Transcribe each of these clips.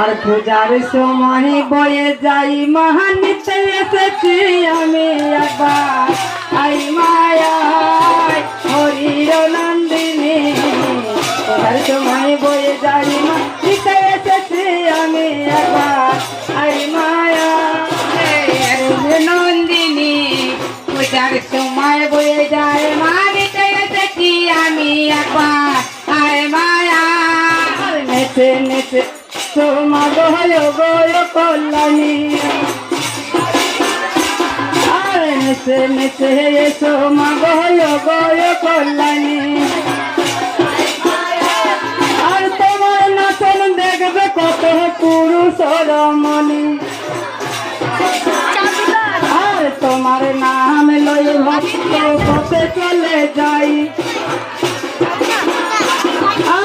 আর পূজার সময় বয়ে যাই মহানিতে এসেছি আমি একবার আই মায়া হরির নন্দিনী পূজার সময় বয়ে যাই মহানিতে এসেছি আমি একবার আই মায়া নন্দিনী পূজার সময় বয়ে যায় মহানিতে এসেছি আমি একবার আই মায়া নেচে নেচে তোমা গয় গয় কল্যাণী আর নেচে নেচে এসো মা গয় গয় কল্যাণী আর তোমার নাচন দেখবে কত পুরুষ রমণী আর তোমার নাম লই ভক্ত পথে চলে যাই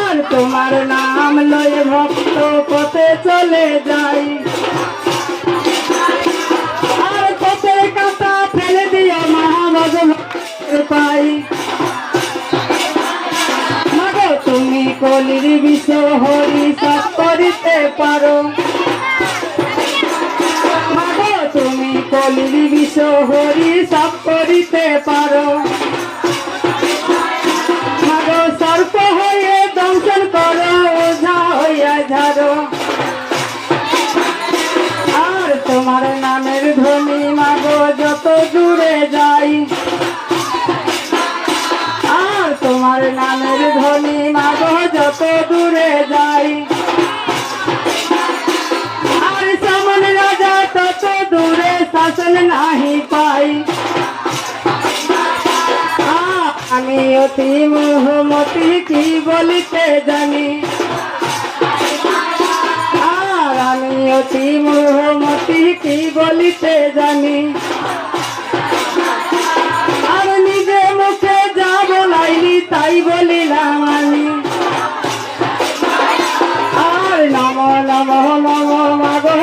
আর তোমার নাম লয়ে ভক্ত পথে চলে যাই আর পথের কাঁটা ফেলে দিয়ে মহাভগ পাই মাগো তুমি কলির বিষ হরি সব করিতে পারো মাগো তুমি কলির বিষ হরি সব করিতে পারো মাগো সর্প হয়ে দংশন করো ওঝা হইয়া ঝাড়ো আর তোমার নামের ধ্বনি মাগো যত দূরে যাই আর তোমার নামের ধ্বনি মাগো যত দূরে যাই আর সমন রাজা তত দূরে শাসন নাহি পাই আমি অতি মোহমতি কি বলিতে জানি আর আমি অতি মোহমতি কি বলিতে জানি আর নিজে মুখে যা বলাইনি তাই বলিলাম আমি আর নম নম নম মাগো